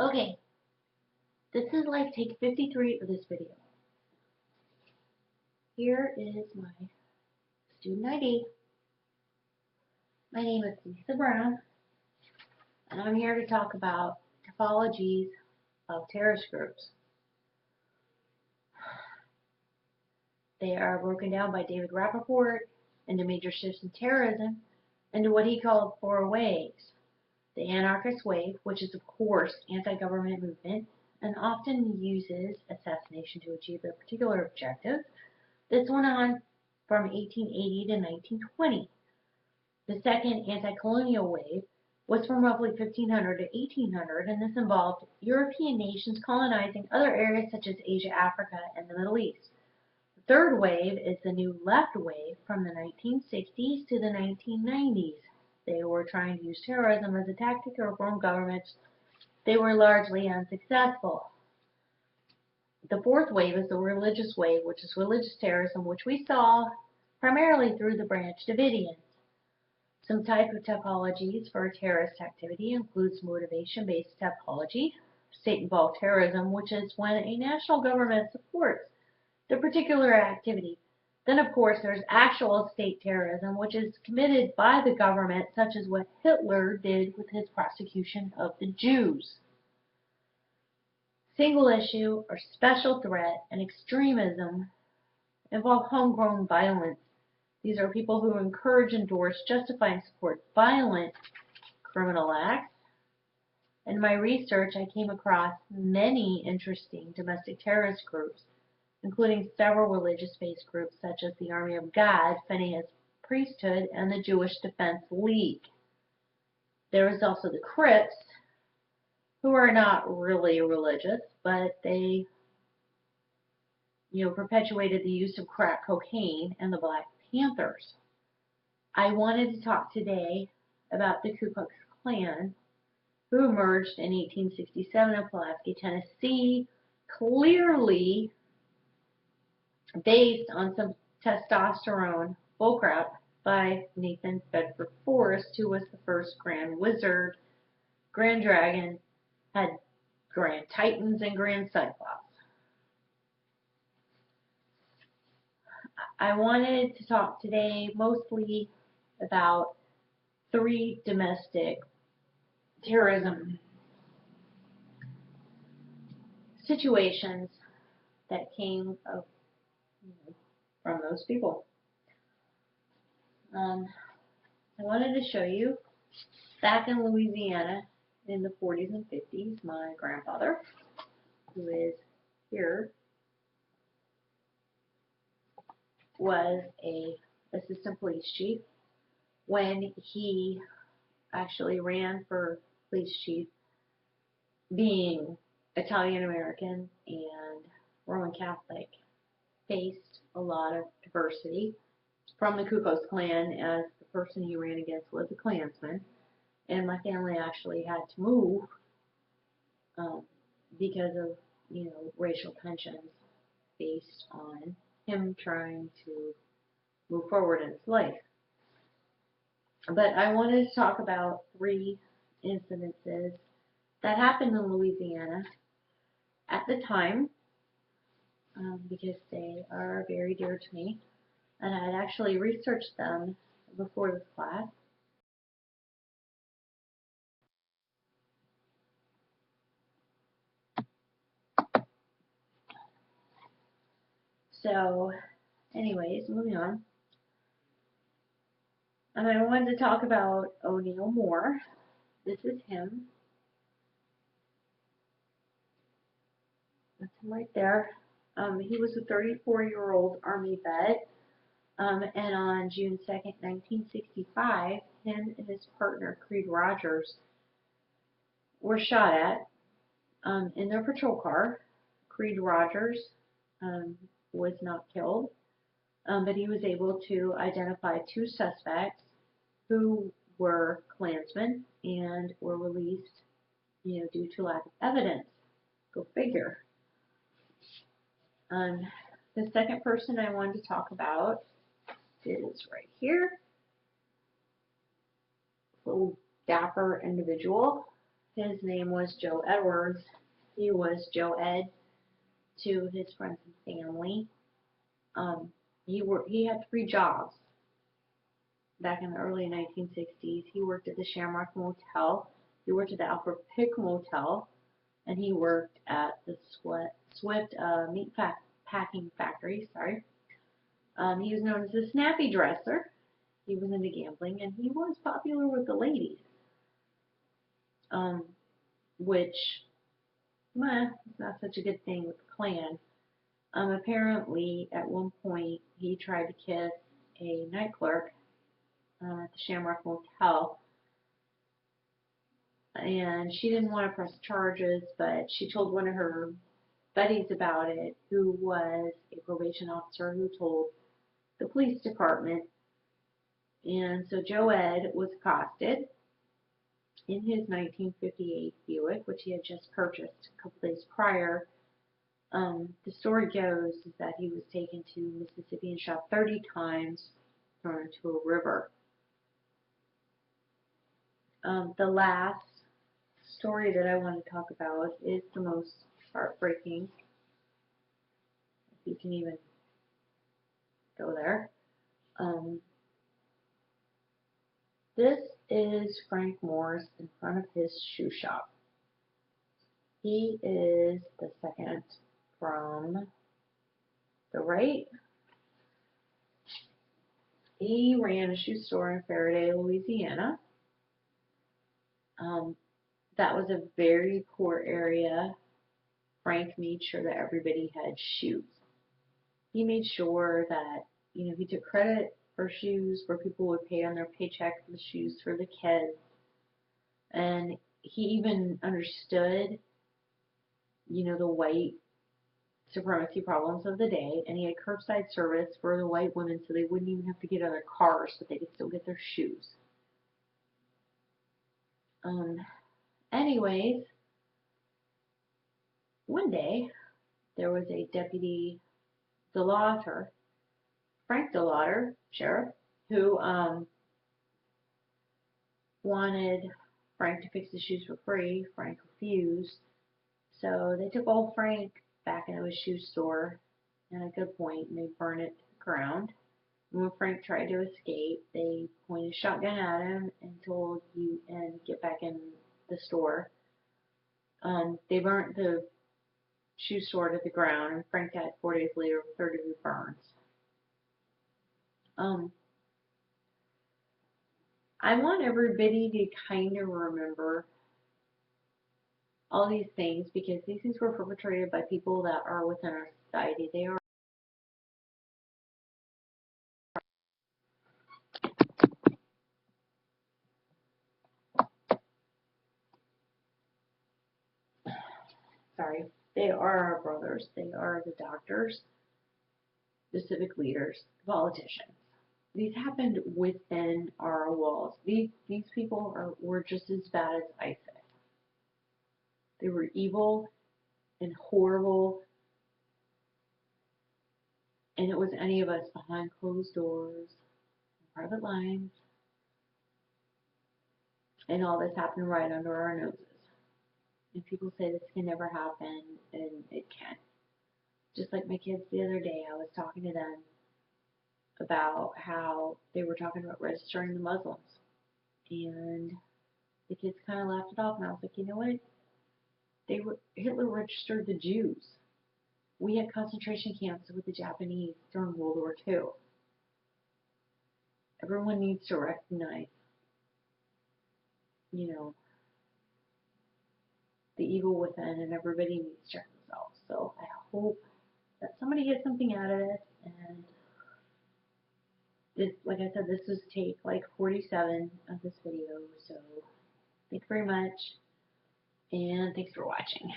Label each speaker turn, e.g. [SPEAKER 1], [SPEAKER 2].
[SPEAKER 1] Okay, this is like take 53 of this video. Here is my student ID. My name is Lisa Brown, and I'm here to talk about typologies of terrorist groups. They are broken down by David Rappaport into major shifts in terrorism into what he called 4 waves. The anarchist wave, which is of course anti-government movement and often uses assassination to achieve their particular objective. This went on from 1880 to 1920. The second anti-colonial wave was from roughly 1500 to 1800, and this involved European nations colonizing other areas such as Asia, Africa, and the Middle East. The third wave is the new left wave from the 1960s to the 1990s. They were trying to use terrorism as a tactic to reform governments. They were largely unsuccessful. The fourth wave is the religious wave, which is religious terrorism, which we saw primarily through the Branch Davidians. Some type of typologies for terrorist activity includes motivation-based typology, state-involved terrorism, which is when a national government supports the particular activity. Then, of course, there's actual state terrorism, which is committed by the government, such as what Hitler did with his prosecution of the Jews. Single issue or special threat and extremism involve homegrown violence. These are people who encourage, endorse, justify, and support violent criminal acts. In my research, I came across many interesting domestic terrorist groups, including several religious-based groups such as the Army of God, Phineas Priesthood, and the Jewish Defense League. There is also the Crips, who are not really religious, but they, perpetuated the use of crack cocaine, and the Black Panthers. I wanted to talk today about the Ku Klux Klan, who emerged in 1867 in Pulaski, Tennessee, clearly based on some testosterone bullcrap by Nathan Bedford Forrest, who was the first Grand Wizard, Grand Dragon, had Grand Titans, and Grand Cyclops. I wanted to talk today mostly about 3 domestic terrorism situations that came from those people. I wanted to show you back in Louisiana in the 40s and 50s, my grandfather, who is here, was a assistant police chief. When he actually ran for police chief, being Italian American and Roman Catholic, faced a lot of diversity from the Ku Klux Klan, as the person he ran against was a Klansman, and my family actually had to move because of racial tensions based on him trying to move forward in his life. But I wanted to talk about 3 incidences that happened in Louisiana at the time, because they are very dear to me, and I had actually researched them before this class. So, anyways, moving on. And I wanted to talk about O'Neill Moore. This is him. That's him right there. He was a 34-year-old Army vet, and on June 2nd, 1965, him and his partner, Creed Rogers, were shot at in their patrol car. Creed Rogers was not killed, but he was able to identify 2 suspects who were Klansmen and were released, due to lack of evidence. Go figure. The second person I wanted to talk about is right here. Little dapper individual. His name was Joe Edwards. He was Joe Ed to his friends and family. Um, he had three jobs back in the early 1960s. He worked at the Shamrock Motel. He worked at the Alfred Pick Motel, and he worked at the Swift meat packing factory. Sorry. He was known as the snappy dresser. He was into gambling, and he was popular with the ladies, um, which, is not such a good thing with the Klan. Apparently, at one point, he tried to kiss a night clerk at the Shamrock Motel, and she didn't want to press charges, but she told one of her buddies about it, who was a probation officer who told the police department. And so Joe Ed was accosted in his 1958 Buick, which he had just purchased a couple days prior. The story goes is that he was taken to Mississippi and shot 30 times, thrown into a river. The last story that I want to talk about is the most heartbreaking, if you can even go there. This is Frank Morse in front of his shoe shop. He is the second from the right. He ran a shoe store in Faraday, Louisiana. That was a very poor area. Frank made sure that everybody had shoes. He made sure that, he took credit for shoes where people would pay on their paycheck for the shoes for the kids. And he even understood, the white supremacy problems of the day, and he had curbside service for the white women so they wouldn't even have to get out of their cars, but they could still get their shoes. Anyways, one day there was a deputy DeLauter, Frank DeLauter, sheriff, who wanted Frank to fix the shoes for free. Frank refused, so they took old Frank back into his shoe store, and at a good point, and they burned it to the ground. When Frank tried to escape, they pointed a shotgun at him and told you and get back in the store. They burnt the shoe store to the ground, and Frank died 4 days later with third-degree burns. I want everybody to kind of remember all these things because these things were perpetrated by people that are within our society. They are they are our brothers. They are the doctors, the civic leaders, the politicians. These happened within our walls. These people were just as bad as ISIS. They were evil and horrible, and it was any of us behind closed doors, private lines, and all this happened right under our noses. And people say this can never happen, and it can. Just like my kids the other day, I was talking to them about how they were talking about registering the Muslims. And the kids kind of laughed it off, and I was like, you know what? Hitler registered the Jews. We had concentration camps with the Japanese during World War II. Everyone needs to recognize, the evil within, and everybody needs to check themselves. So I hope that somebody gets something out of this. And this, like I said, this was take like 47 of this video. So thanks very much, and thanks for watching.